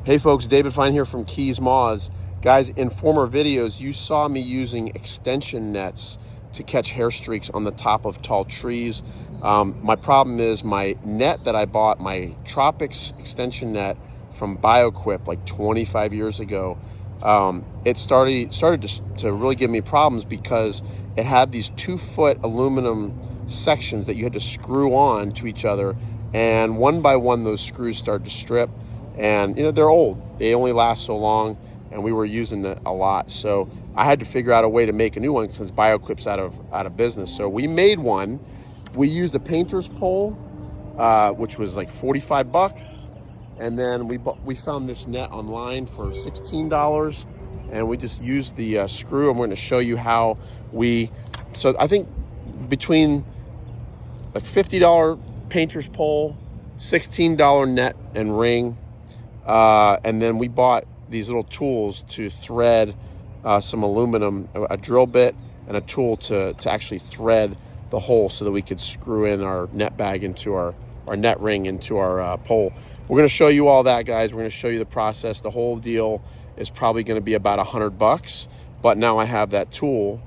Hey folks, David Fine here from Keys Moths. Guys, in former videos, you saw me using extension nets to catch hair streaks on the top of tall trees. My problem is my net that I bought, my Tropics extension net from BioQuip like 25 years ago, it started to really give me problems because it had these 2-foot aluminum sections that you had to screw on to each other, and one by one those screws started to strip. And they're old, they only last so long, and we were using it a lot, so I had to figure out a way to make a new one since BioQuip's out of business. So we made one. We used a painter's pole, which was like 45 bucks, and then we found this net online for $16, and we just used the screw. I'm going to show you how so I think between like $50 painter's pole, $16 net and ring, and then we bought these little tools to thread some aluminum, a drill bit and a tool to actually thread the hole so that we could screw in our net bag into our net ring into our pole. We're going to show you all that, guys. We're going to show you the process. The whole deal is probably going to be about $100, but now I have that tool,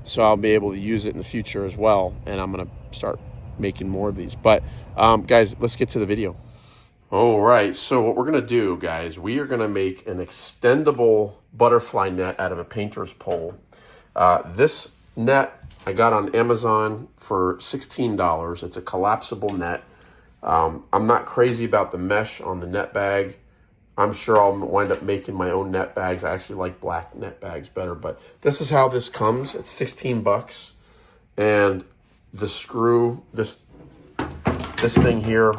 so I'll be able to use it in the future as well, and I'm going to start making more of these. But guys, let's get to the video. All right, so what we're gonna do, guys, we are gonna make an extendable butterfly net out of a painter's pole. This net I got on Amazon for $16. It's a collapsible net. I'm not crazy about the mesh on the net bag. I'm sure I'll wind up making my own net bags. I actually like black net bags better, but this is how this comes. It's 16 bucks. And the screw, this thing here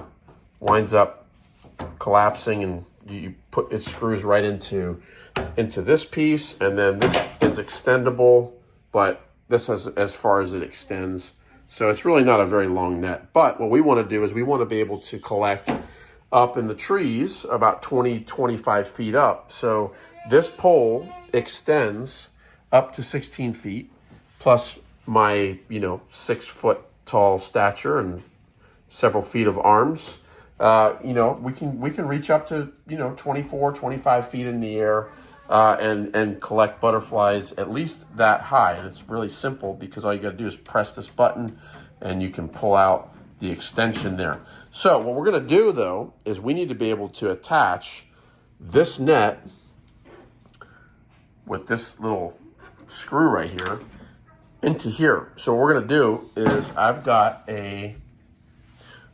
winds up collapsing, and it screws right into this piece, and then this is extendable, but this is as far as it extends, so it's really not a very long net. But what we want to do is we want to be able to collect up in the trees about 25 feet up. So this pole extends up to 16 feet plus my 6-foot tall stature and several feet of arms. We can reach up to 24, 25 feet in the air and collect butterflies at least that high. And it's really simple because all you got to do is press this button and you can pull out the extension there. So what we're going to do though is we need to be able to attach this net with this little screw right here into here. So what we're going to do is I've got a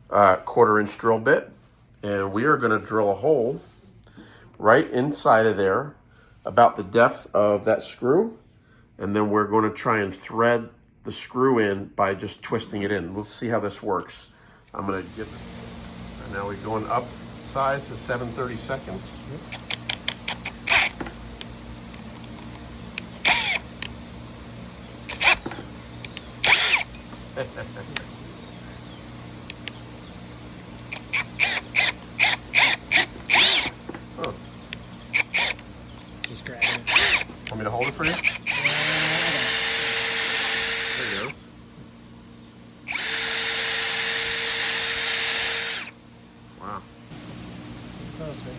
1/4-inch drill bit, and we are going to drill a hole right inside of there about the depth of that screw, and then we're going to try and thread the screw in by just twisting it in. Let's see how this works. I'm going to get, and now we're going up size to 7/32. Just grabbing it. Want me to hold it for you? There you go. Wow. Closer.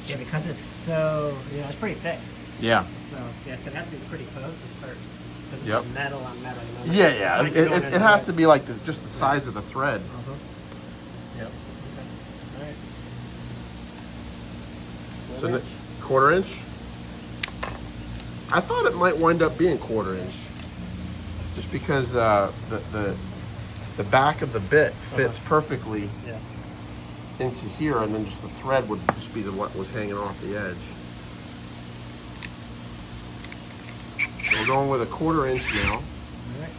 Yeah, because it's so, it's pretty thick. Yeah. So, yeah, it's going to have to be pretty close to start. Because Yep. it's metal on metal. Yeah. Like It has to be like just the size of the thread. Uh-huh. Yep. Okay. All right. So 1/4-inch. I thought it might wind up being 1/4-inch, just because the back of the bit fits perfectly into here, and then just the thread would just be what was hanging off the edge. So we're going with a 1/4-inch now. All right.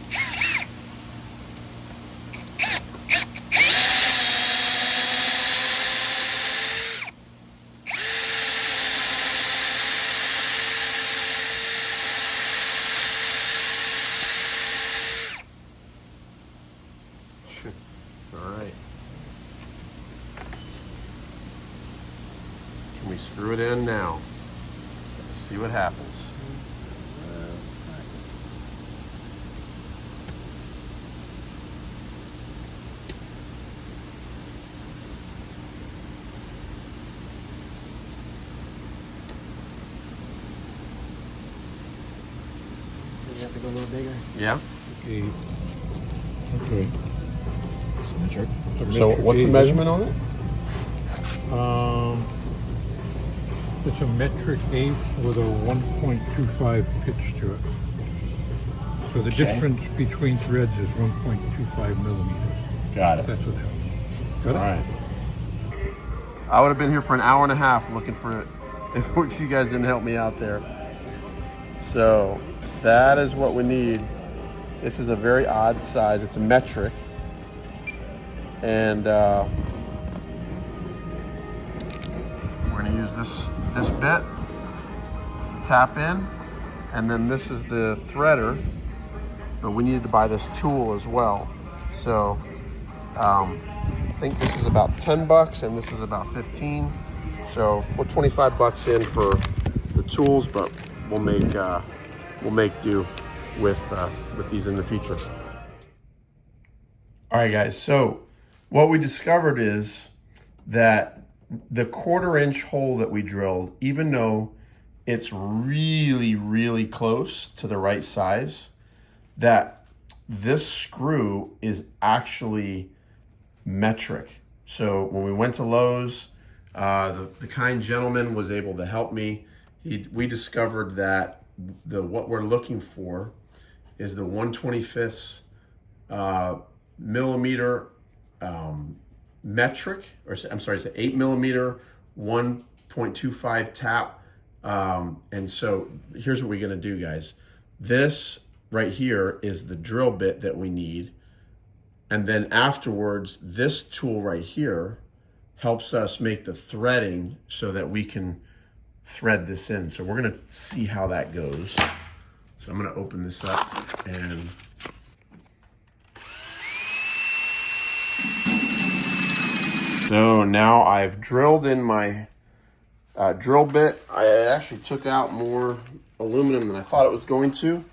All right. Can we screw it in now? Let's see what happens. a little bigger. Yeah. Okay. Okay. It's metric. A So metric what's the eight. measurement on it? It's a metric 8 with a 1.25 pitch to it. So the difference between threads is 1.25 millimeters. Got it. That's what helps. Got it? All right. I would have been here for an hour and a half looking for it if you guys didn't help me out there. So that is what we need. This is a very odd size. It's a metric. And we're gonna use this bit to tap in. And then this is the threader, but we needed to buy this tool as well. So I think this is about 10 bucks and this is about 15. So we're 25 bucks in for the tools, but we'll make do with these in the future. All right, guys. So what we discovered is that the 1/4 inch hole that we drilled, even though it's really, really close to the right size, that this screw is actually metric. So when we went to Lowe's, the kind gentleman was able to help me. We discovered that what we're looking for is the 1/25 millimeter metric, or I'm sorry, it's an 8 millimeter 1.25 tap. And so here's what we're gonna do, guys. This right here is the drill bit that we need. And then afterwards, this tool right here helps us make the threading so that we can thread this in. So we're gonna see how that goes. So I'm gonna open this up and so now I've drilled in my drill bit. I actually took out more aluminum than I thought it was going to.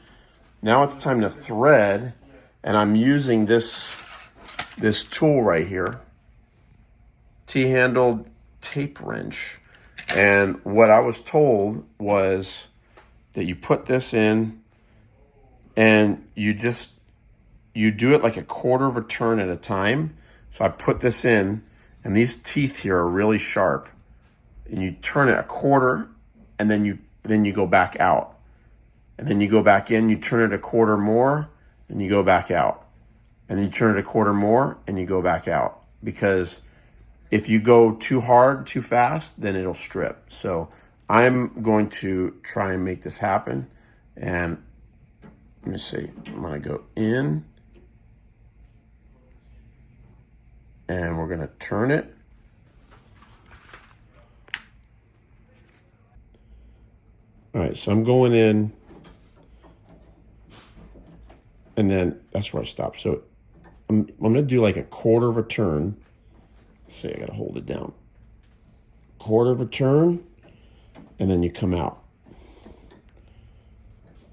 Now it's time to thread, and I'm using this tool right here, T-handled tape wrench. And what I was told was that you put this in and you do it like a 1/4 of a turn at a time. So I put this in, and these teeth here are really sharp, and you turn it a 1/4, and then you go back out, and then you go back in, you turn it a 1/4 more, and you go back out, and then you turn it a 1/4 more, and you go back out. Because if you go too hard, too fast, then it'll strip. So I'm going to try and make this happen. And let me see, I'm gonna go in, and we're gonna turn it. All right, so I'm going in, and then that's where I stop. So I'm gonna do like a 1/4 of a turn. Let's see, I gotta hold it down. 1/4 of a turn, and then you come out.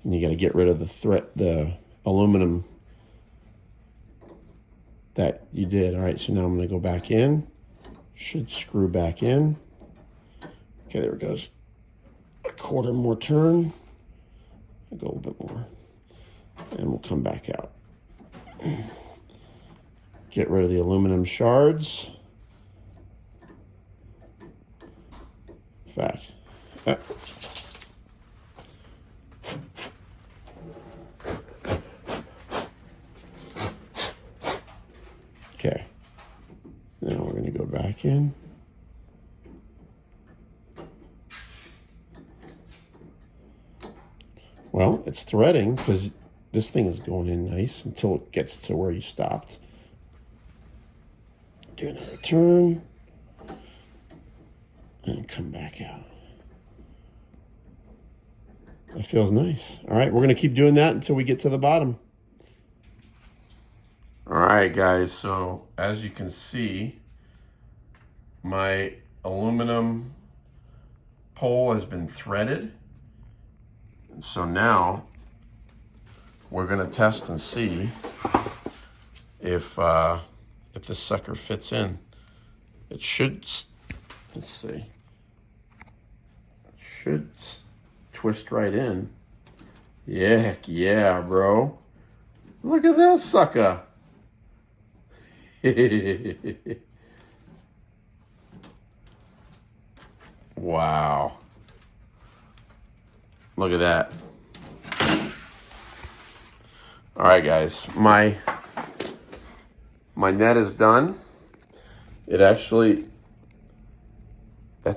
And you gotta get rid of the aluminum that you did. All right, so now I'm gonna go back in. Should screw back in. Okay, there it goes. A 1/4 more turn. I'll go a little bit more. And we'll come back out. Get rid of the aluminum shards. In fact, okay. Now we're gonna go back in. Well, it's threading because this thing is going in nice until it gets to where you stopped. Do another turn and come back out. That feels nice. All right, we're gonna keep doing that until we get to the bottom. All right, guys, so as you can see, my aluminum pole has been threaded. And so now we're gonna test and see if this sucker fits in. It should, let's see, it should twist right in. Heck yeah, bro. Look at this sucker. Wow. Look at that. All right, guys. My net is done. That's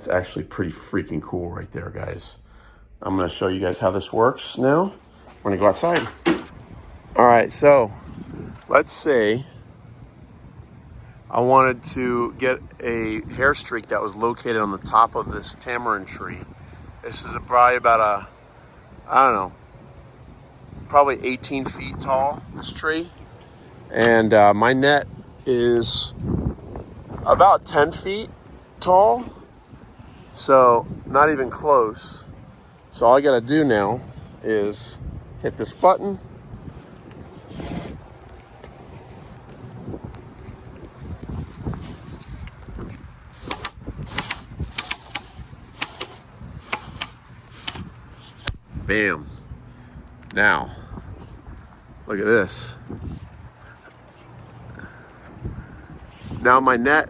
actually pretty freaking cool right there, guys. I'm gonna show you guys how this works now. We're gonna go outside. All right, so let's say I wanted to get a hair streak that was located on the top of this tamarind tree. This is probably about I don't know, probably 18 feet tall, this tree. And my net is about 10 feet tall, so not even close. So all I gotta do now is hit this button. Bam. Now, look at this. Now my net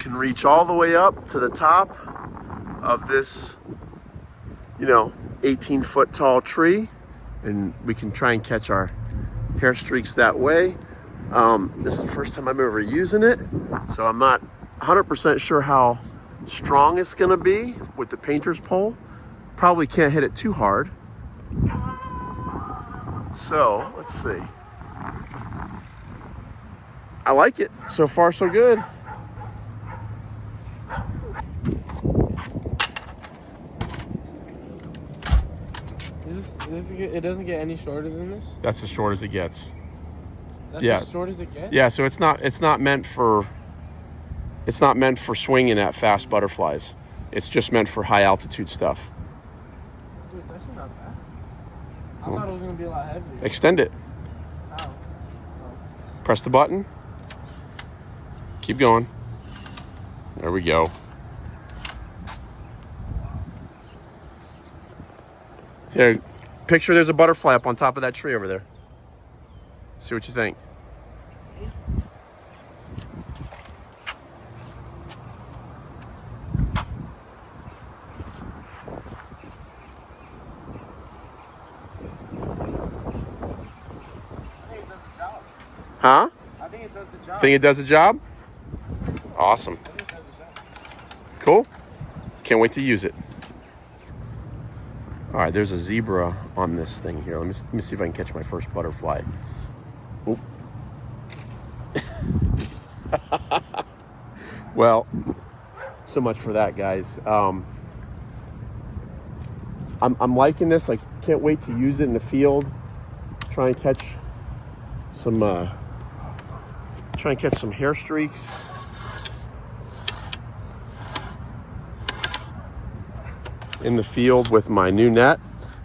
can reach all the way up to the top of this, 18-foot tall tree, and we can try and catch our hair streaks that way. This is the first time I'm ever using it, so I'm not 100% sure how strong it's gonna be with the painter's pole. Probably can't hit it too hard. So, let's see. I like it. So far, so good. It doesn't get any shorter than this? That's as short as it gets. That's Yeah. as short as it gets? Yeah, so it's not meant for swinging at fast butterflies. It's just meant for high altitude stuff. Dude, that's not bad. I thought it was going to be a lot heavier. Extend it. How? Press the button. Keep going. There we go. Here, picture there's a butterfly up on top of that tree over there. See what you think. Huh? I think it does the job. Think it does the job? Awesome. I think it does the job. Cool. Can't wait to use it. All right, there's a zebra on this thing here. Let me see if I can catch my first butterfly. Oop. Well, so much for that, guys. I'm liking this. I can't wait to use it in the field. Try and catch some hair streaks. In the field with my new net.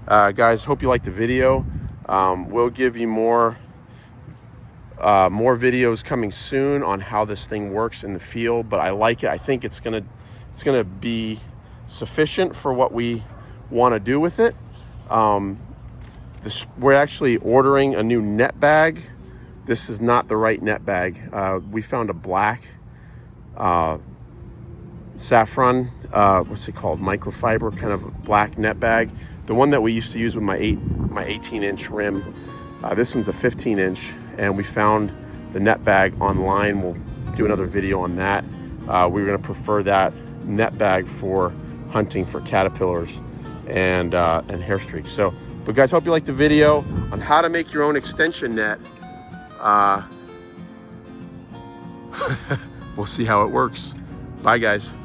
Guys, hope you liked the video. We'll give you more videos coming soon on how this thing works in the field, but I like it. I think it's gonna be sufficient for what we want to do with it. We're actually ordering a new net bag. This is not the right net bag. We found a black saffron, what's it called, microfiber kind of black net bag. The one that we used to use with my 18-inch rim. This one's a 15-inch, and we found the net bag online. We'll do another video on that. We're going to prefer that net bag for hunting for caterpillars and hair streaks. So, but guys, hope you liked the video on how to make your own extension net. We'll see how it works. Bye, guys.